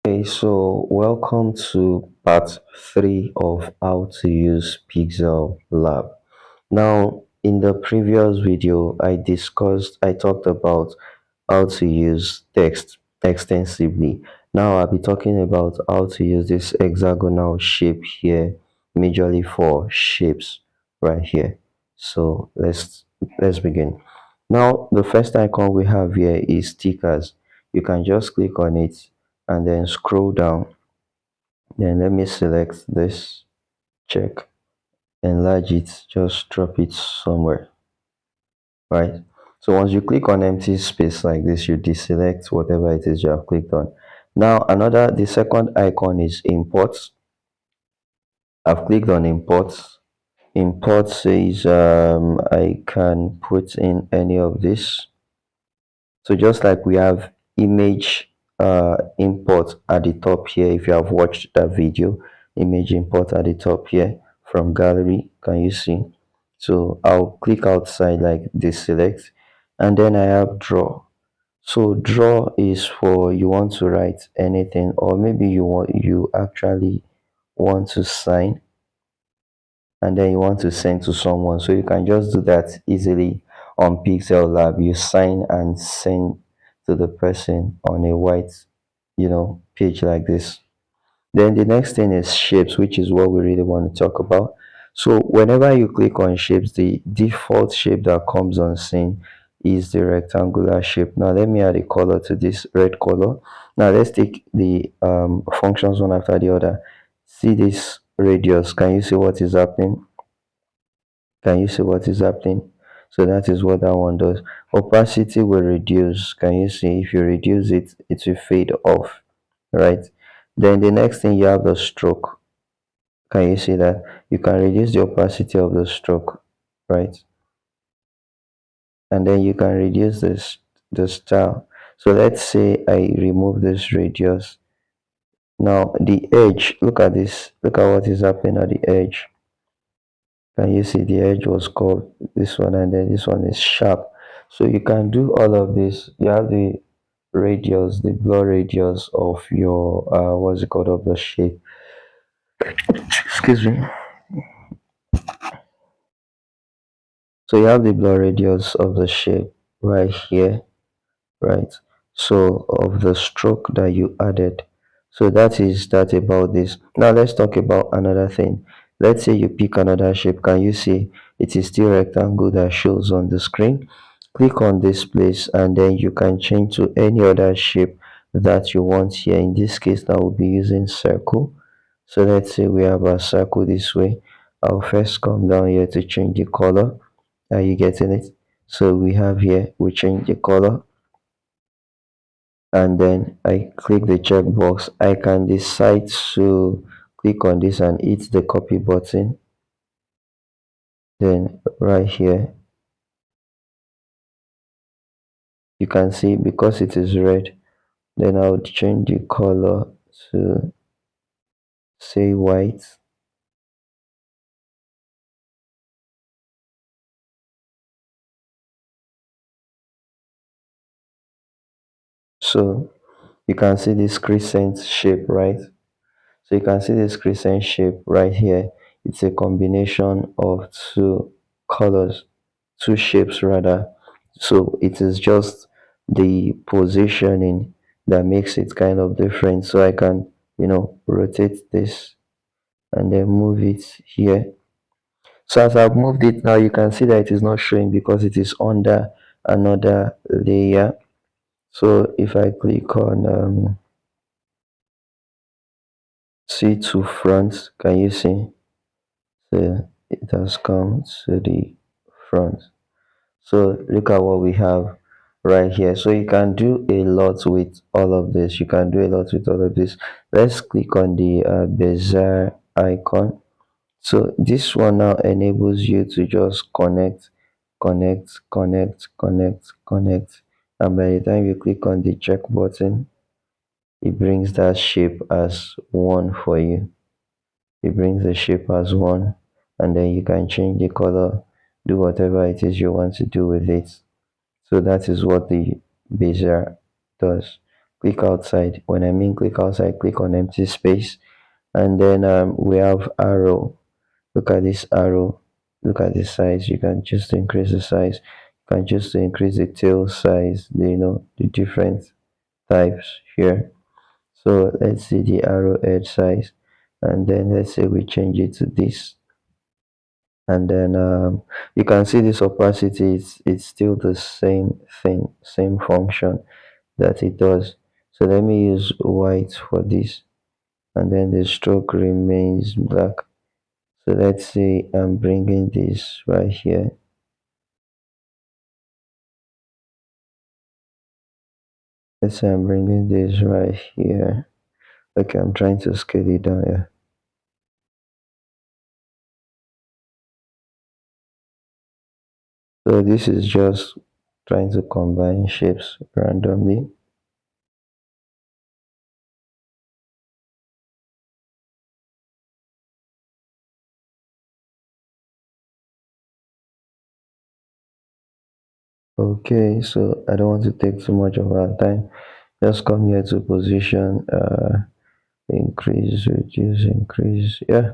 Okay, so welcome to part 3 of how to use Pixel Lab. Now, in the previous video, I talked about how to use text extensively. Now, I'll be talking about how to use this hexagonal shape here, majorly for shapes right here. So let's begin. Now, the first icon we have here is stickers. You can just click on it and then scroll down. Then let me select this, check, enlarge it, just drop it somewhere, right? So once you click on empty space like this, you deselect whatever it is you have clicked on. Now the second icon is import. I've clicked on import. Import says I can put in any of this. So just like we have image import at the top here, if you have watched that video, image import at the top here from gallery, can you see? So I'll click outside like this, select, and then I have draw. So draw is for you want to write anything, or maybe you actually want to sign and then you want to send to someone. So you can just do that easily on Pixel Lab. You sign and send to the person on a white, page like this. Then the next thing is shapes, which is what we really want to talk about. So whenever you click on shapes, the default shape that comes on scene is the rectangular shape. Now let me add a color to this red color. Now let's take the functions one after the other. See this radius. Can you see what is happening? Can you see what is happening? So that is what that one does. Opacity will reduce. Can you see? If you reduce it, it will fade off, right? Then the next thing, you have the stroke. Can you see that? You can reduce the opacity of the stroke, right? And then you can reduce the style. So let's say I remove this radius. Now the edge, look at this. Look at what is happening at the edge. Can you see the edge was curved, this one, and then this one is sharp. So you can do all of this. You have the radius, the blur radius of your what's it called, of the shape. Excuse me. So you have the blur radius of the shape right here, right? So of the stroke that you added. So that is that about this. Now let's talk about another thing. Let's say you pick another shape. Can you see it is still rectangle that shows on the screen? Click on this place and then you can change to any other shape that you want here. In this case, I will be using circle. So let's say we have a circle this way. I'll first come down here to change the color. Are you getting it? So we have here, we change the color and then I click the checkbox. I can decide to click on this and hit the copy button. Then right here, you can see because it is red, then I would change the color to say white. So you can see this crescent shape, right? So you can see this crescent shape right here. It's a combination of two colors, two shapes rather. So it is just the positioning that makes it kind of different. So I can, rotate this and then move it here. So as I've moved it now, you can see that it is not showing because it is under another layer. So if I click on see to front, can you see? So it has come to the front. So look at what we have right here. So you can do a lot with all of this. You can do a lot with all of this. Let's click on the bezier icon. So this one now enables you to just connect, and by the time you click on the check button, it brings that shape as one for you. It brings the shape as one, and then you can change the color, do whatever it is you want to do with it. So that is what the bezier does. click outside. When I mean click outside, click on empty space, and then we have arrow. Look at this arrow. Look at the size. You can choose to increase the size. You can choose to increase the tail size. The different types here. So let's see the arrow edge size, and then let's say we change it to this, and then you can see this opacity. It's still the same thing, same function that it does. So let me use white for this, and then the stroke remains black. So let's say I'm bringing this right here. Let's say I'm bringing this right here. Okay, I'm trying to scale it down here. So this is just trying to combine shapes randomly. Okay, so I don't want to take too much of our time. Just come here to position, increase, reduce, increase. Yeah,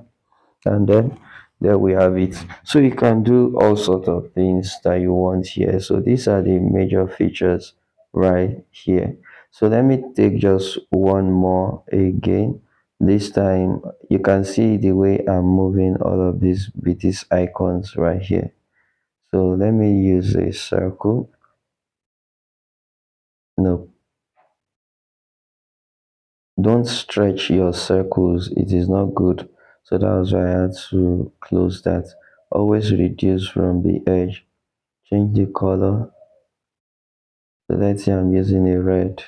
and then there we have it. So you can do all sorts of things that you want here. So these are the major features right here. So let me take just one more again. This time you can see the way I'm moving all of these with these icons right here. So let me use a circle. No, don't stretch your circles, it is not good. So that was why I had to close that. Always reduce from the edge. Change the color. So let's say I'm using a red.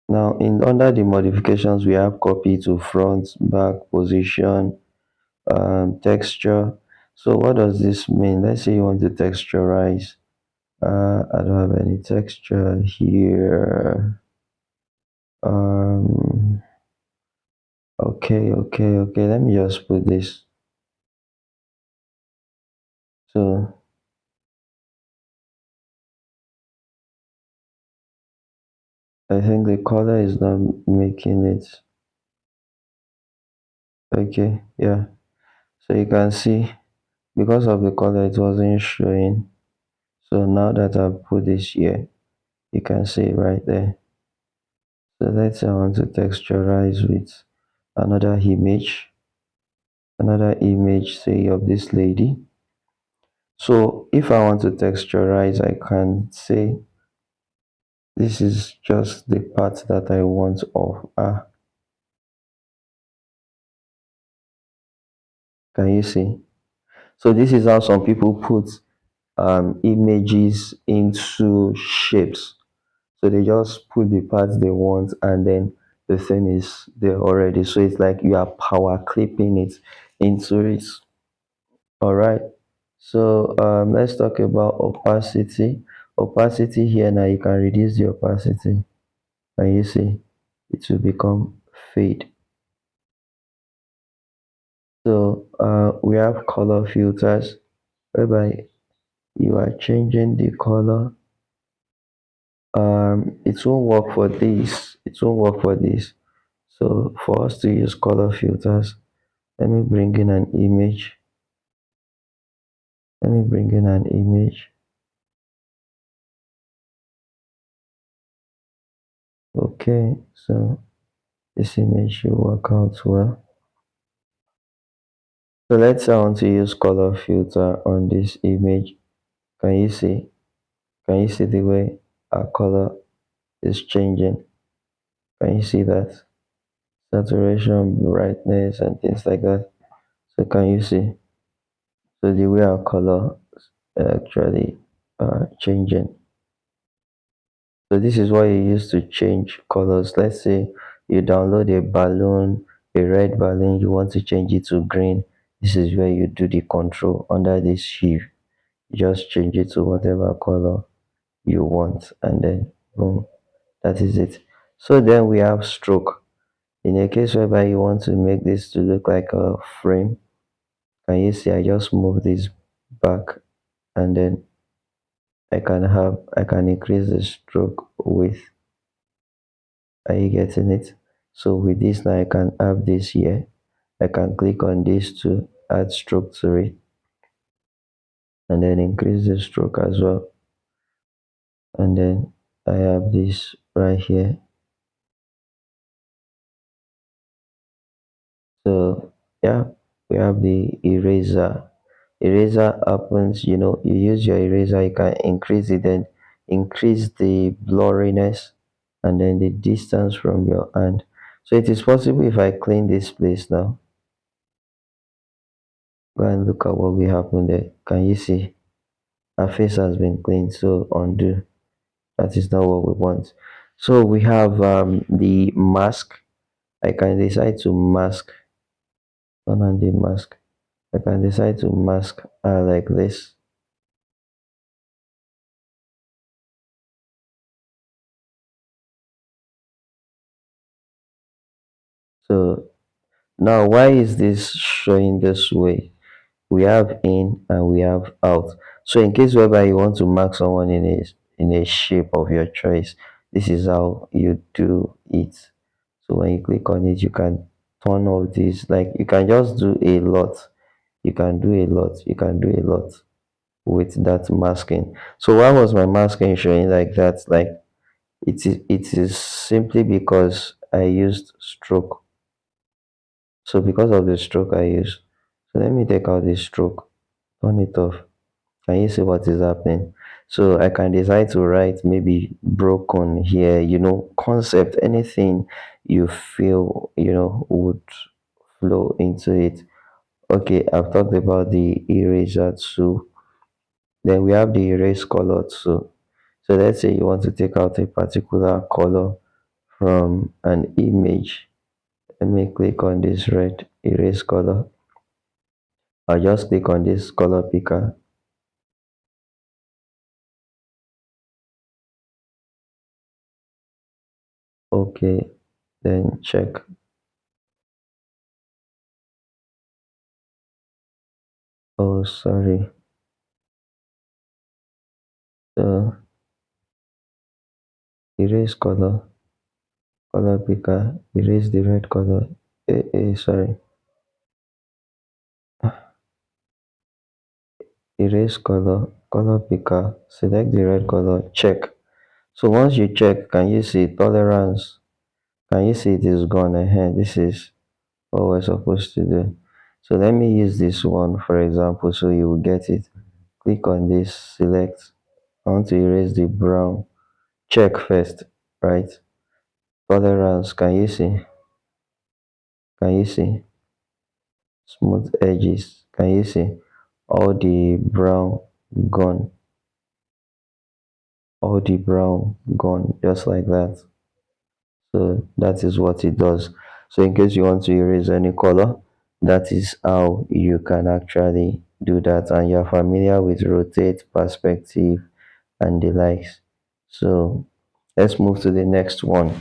Now in under the modifications we have copy to front, back, position, texture. So what does this mean? Let's say you want to texturize. I don't have any texture here. Okay, let me just put this. So I think the color is not making it. Okay, yeah. So you can see because of the color it wasn't showing. So now that I've put this here, you can see right there. So let's say I want to texturize with another image, say of this lady. So if I want to texturize, I can say this is just the part that I want of. Can you see? So this is how some people put images into shapes. So they just put the parts they want, and then the thing is there already. So it's like you are power clipping it into it. All right. So let's talk about opacity. Opacity here now, you can reduce the opacity, and you see it will become fade. So we have color filters whereby you are changing the color. It won't work for this. It won't work for this. So for us to use color filters, let me bring in an image. Let me bring in an image. Okay, so this image should work out well. So let's say I want to use color filter on this image. Can you see? Can you see the way our color is changing? Can you see that? Saturation, brightness, and things like that. So can you see? So the way our color actually changing. So this is what you use to change colors. Let's say you download a balloon, a red balloon, you want to change it to green. This is where you do the control under this hue. You just change it to whatever color you want, and then boom, that is it. So then we have stroke. In a case whereby you want to make this to look like a frame, can you see I just move this back, and then I can increase the stroke width. Are you getting it? So with this now I can have this here. I can click on this to add stroke to it and then increase the stroke as well. And then I have this right here. So yeah, we have the eraser. Eraser happens, you use your eraser, you can increase it, then increase the blurriness and then the distance from your hand. So it is possible if I clean this place now. Go and look at what will happen there. Can you see? Our face has been cleaned, so undo. That is not what we want. So we have the mask. I can decide to mask, turn on the mask. I can decide to mask like this. So now why is this showing this way? We have in and we have out. So in case whereby you want to mark someone in a shape of your choice, this is how you do it. So when you click on it, you can turn all these, like you can just do a lot. You can do a lot. You can do a lot with that masking. So why was my masking showing like that? Like it is simply because I used stroke. So because of the stroke I use, so let me take out this stroke, turn it off. Can you see what is happening? So I can decide to write maybe broken here, concept, anything you feel, would flow into it. Okay, I've talked about the eraser too. Then we have the erase color too. So let's say you want to take out a particular color from an image. Let me click on this red erase color. I'll just click on this color picker. Okay, then check. Oh, sorry. So erase color picker, erase the red color. Sorry. Erase color picker, select the red color, check. So once you check, can you see tolerance? Can you see it is gone ahead? This is what we're supposed to do. So let me use this one for example so you will get it. Click on this, select. I want to erase the brown. Check first, right? Tolerance, can you see? Can you see? Smooth edges, can you see? All the brown gone, all the brown gone, just like that. So that is what it does. So in case you want to erase any color, that is how you can actually do that, and you're familiar with rotate, perspective, and the likes. So let's move to the next one.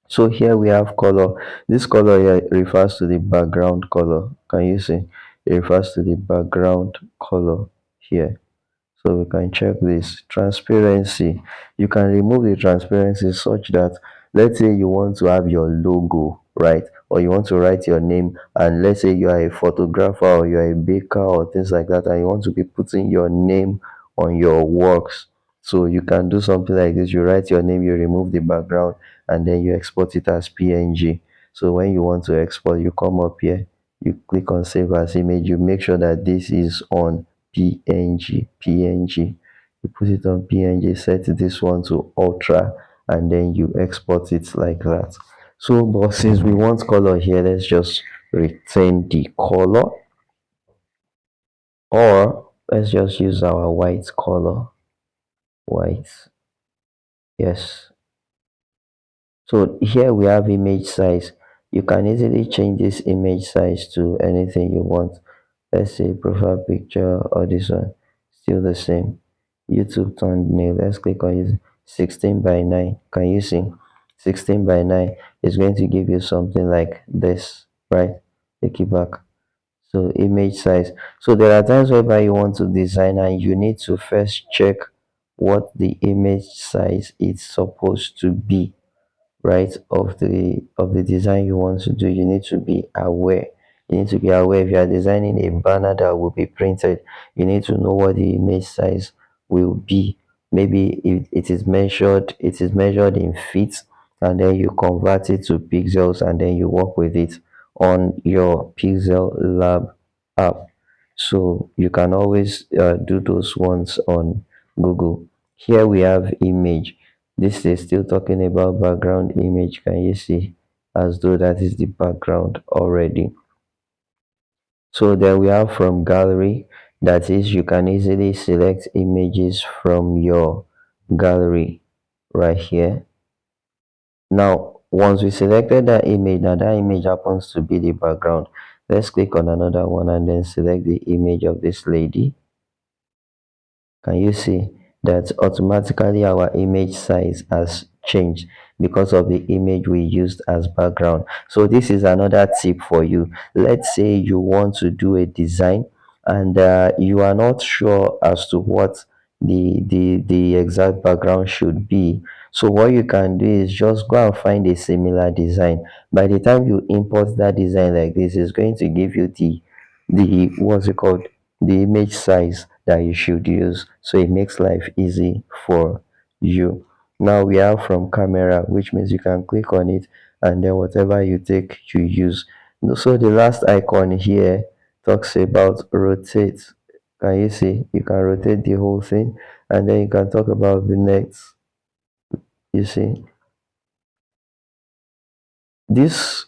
So here we have color. This color here refers to the background color. Can you see? It refers to the background color here. So we can check this transparency. You can remove the transparency such that, let's say you want to have your logo, right? Or you want to write your name, and let's say you are a photographer or you are a baker or things like that, and you want to be putting your name on your works. So you can do something like this. You write your name, you remove the background, and then you export it as PNG. So when you want to export, you come up here, you click on save as image, you make sure that this is on PNG. You put it on PNG, set this one to ultra, and then you export it like that. So but since we want color here, let's just retain the color, or let's just use our white color. White, yes. So here we have image size. You can easily change this image size to anything you want. Let's say profile picture or this one, still the same. YouTube thumbnail, let's click on it. 16 by 9. Can you see? 16 by 9 is going to give you something like this, right? Take it back. So image size. So there are times whereby you want to design and you need to first check what the image size is supposed to be, right, of the design you want to do. You need to be aware. You need to be aware if you are designing a banner that will be printed, you need to know what the image size will be. Maybe it is measured in feet, and then you convert it to pixels, and then you work with it on your Pixel Lab app. So you can always do those ones on Google. Here we have image. This is still talking about background image. Can you see? As though that is the background already. So then we have from gallery. That is, you can easily select images from your gallery right here. Now, once we selected that image, now that image happens to be the background. Let's click on another one and then select the image of this lady. Can you see that automatically our image size has changed because of the image we used as background? So this is another tip for you. Let's say you want to do a design and you are not sure as to what the exact background should be. So what you can do is just go and find a similar design. By the time you import that design like this, it's going to give you the what's it called, the image size that you should use, so it makes life easy for you. Now we have from camera, which means you can click on it and then whatever you take you use. So the last icon here talks about rotate. Can you see? You can rotate the whole thing, and then you can talk about the next. You see this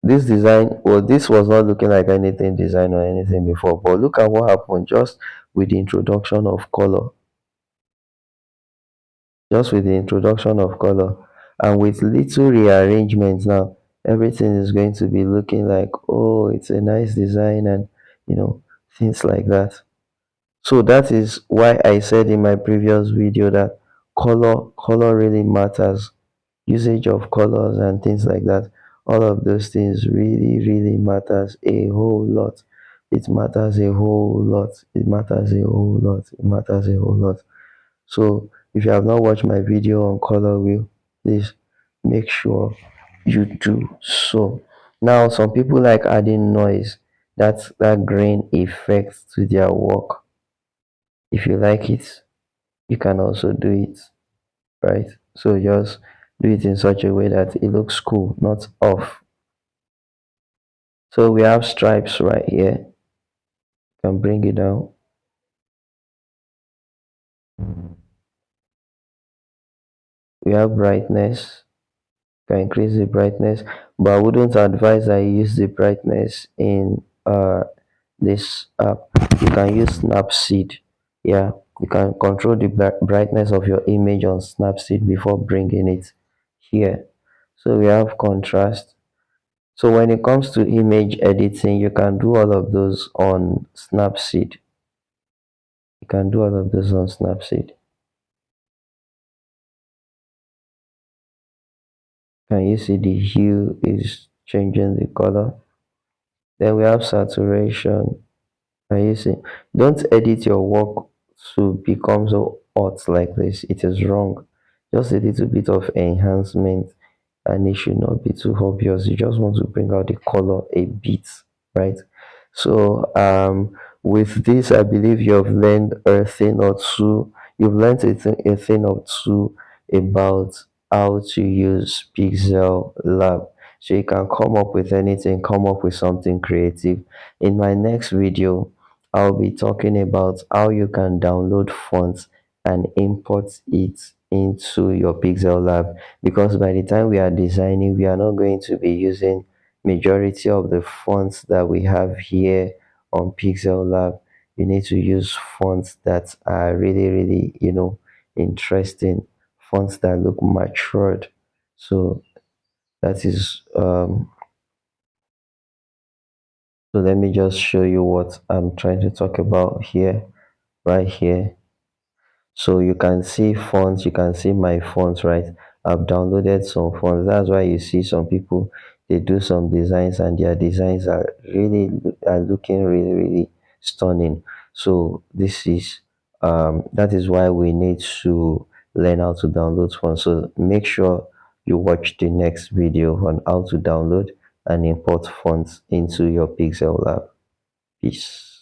this design, well, this was not looking like anything design or anything before, but look at what happened just with the introduction of color. Just with the introduction of color and with little rearrangements, now everything is going to be looking like, oh, it's a nice design, and you know, things like that. So that is why I said in my previous video that color really matters. Usage of colors and things like that, all of those things really matters a whole lot. It matters a whole lot. It matters a whole lot. It matters a whole lot. So if you have not watched my video on color wheel, please make sure you do so. Now some people like adding noise, that's that grain effect to their work. If you like it, you can also do it, right? So just do it in such a way that it looks cool, not off. So we have stripes right here. You can bring it down. We have brightness. You can increase the brightness, but I wouldn't advise I use the brightness in this app. You can use Snapseed. Yeah, you can control the brightness of your image on Snapseed before bringing it here. So we have contrast. So when it comes to image editing, you can do all of those on Snapseed. You can do all of those on Snapseed. Can you see the hue is changing the color? Then we have saturation. Can you see? Don't edit your work to become so hot like this. It is wrong. Just a little bit of enhancement, and it should not be too obvious. You just want to bring out the color a bit, right? So with this, I believe you have learned a thing or two. You've learned a thing or two about how to use Pixel Lab. So you can come up with anything, come up with something creative. In my next video, I'll be talking about how you can download fonts and import it into your Pixel Lab, because by the time we are designing, we are not going to be using majority of the fonts that we have here on Pixel Lab. You need to use fonts that are really, interesting, fonts that look matured. So that is so let me just show you what I'm trying to talk about here, right here. So you can see fonts, you can see my fonts, right? I've downloaded some fonts. That's why you see some people, they do some designs and their designs are looking really stunning. So this is that is why we need to learn how to download fonts. So make sure you watch the next video on how to download and import fonts into your Pixel Lab. Peace.